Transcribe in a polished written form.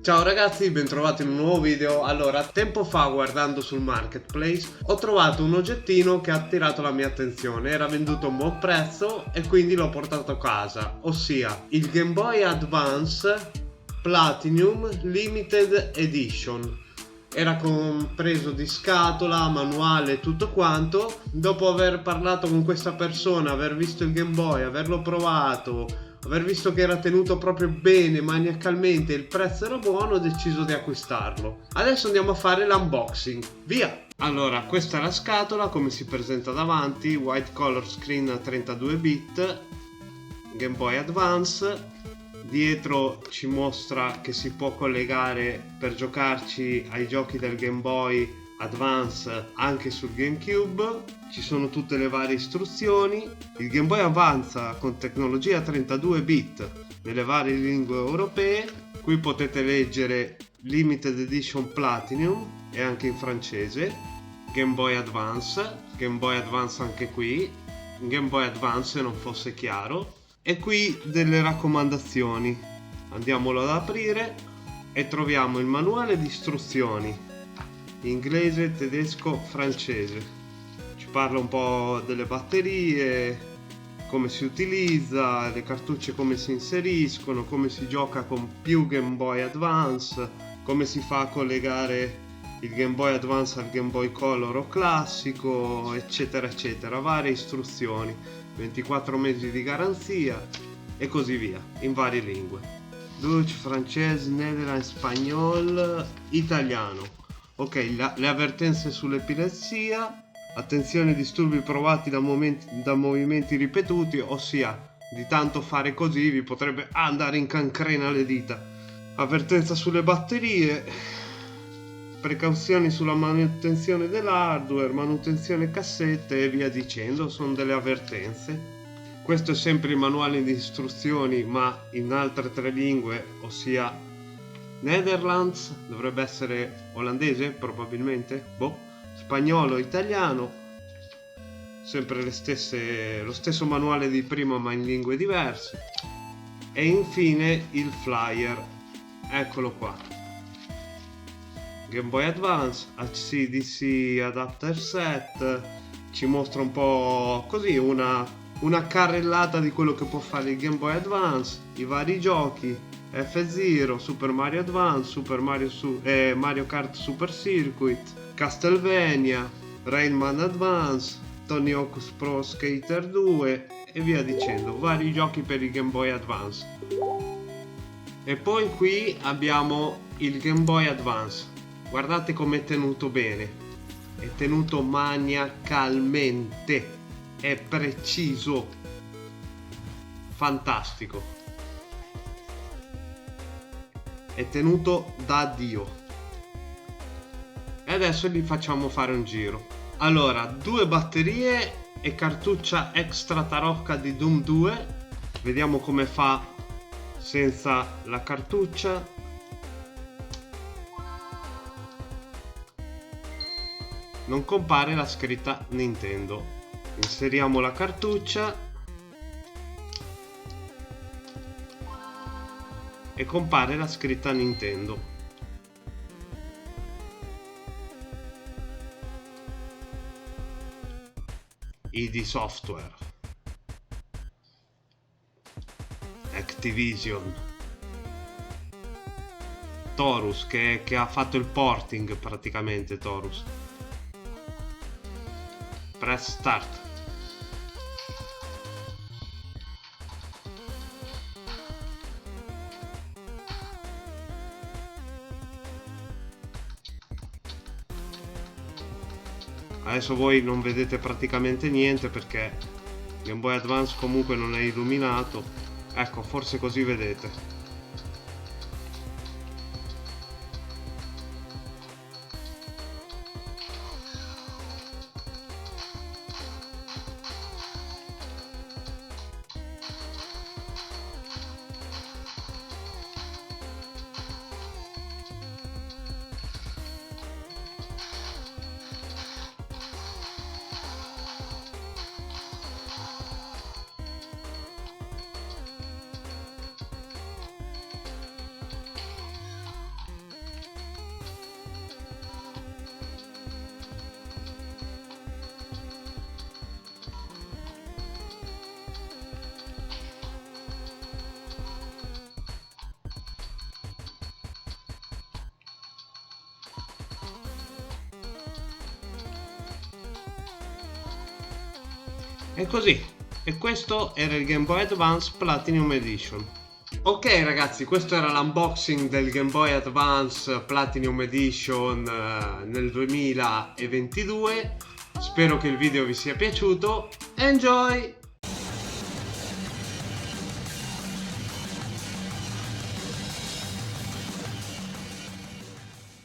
Ciao ragazzi, bentrovati in un nuovo video. Allora, tempo fa guardando sul marketplace ho trovato un oggettino che ha attirato la mia attenzione. Era venduto a un buon prezzo e quindi l'ho portato a casa, ossia il Game Boy Advance Platinum Limited Edition. Era compreso di scatola, manuale, tutto quanto. Dopo aver parlato con questa persona, aver visto il Game Boy, averlo provato, aver visto che era tenuto proprio bene, maniacalmente, il prezzo era buono, ho deciso di acquistarlo. Adesso andiamo a fare l'unboxing. Via! Allora, questa è la scatola, come si presenta davanti, white color screen a 32 bit, Game Boy Advance. Dietro ci mostra che si può collegare per giocarci ai giochi del Game Boy Advance anche sul GameCube. Ci sono tutte le varie istruzioni. Il Game Boy avanza con tecnologia 32 bit nelle varie lingue europee. Qui potete leggere Limited Edition Platinum e anche in francese. Game Boy Advance anche qui. Game Boy Advance se non fosse chiaro. E qui delle raccomandazioni. Andiamolo ad aprire e troviamo il manuale di istruzioni inglese, tedesco, francese. Ci parla un po' delle batterie, come si utilizza, le cartucce come si inseriscono, come si gioca con più Game Boy Advance, come si fa a collegare il Game Boy Advance al Game Boy Color o classico, eccetera eccetera. Varie istruzioni, 24 mesi di garanzia e così via, in varie lingue: Dutch, francese, nederland, spagnolo, italiano. Ok, le avvertenze sull'epilessia: attenzione, disturbi provati da movimenti ripetuti, ossia di tanto fare così vi potrebbe andare in cancrena le dita. Avvertenza sulle batterie, precauzioni sulla manutenzione dell'hardware, manutenzione cassette e via dicendo. Sono delle avvertenze. Questo è sempre il manuale di istruzioni, ma in altre 3 lingue, ossia Netherlands, dovrebbe essere olandese probabilmente, spagnolo, italiano, sempre lo stesso manuale di prima ma in lingue diverse. E infine il flyer, eccolo qua: Game Boy Advance AC/DC Adapter Set. Ci mostra un po' così una carrellata di quello che può fare il Game Boy Advance, i vari giochi: F-Zero, Super Mario Advance, Mario Kart Super Circuit, Castlevania, Rayman Advance, Tony Hawk's Pro Skater 2 e via dicendo, vari giochi per il Game Boy Advance. E poi qui abbiamo il Game Boy Advance. Guardate com'è tenuto bene, è tenuto maniacalmente, è preciso, fantastico, è tenuto da Dio. E adesso gli facciamo fare un giro. Allora, 2 batterie e cartuccia extra tarocca di Doom 2. Vediamo come fa senza la cartuccia. Non compare la scritta Nintendo. Inseriamo la cartuccia e compare la scritta Nintendo. ID Software, Activision, Torus che ha fatto il porting praticamente. Torus. Press start. Adesso voi non vedete praticamente niente perché Game Boy Advance comunque non è illuminato. Ecco, forse così vedete. E così. E questo era il Game Boy Advance Platinum Edition. Ok ragazzi, questo era l'unboxing del Game Boy Advance Platinum Edition nel 2022. Spero che il video vi sia piaciuto. Enjoy!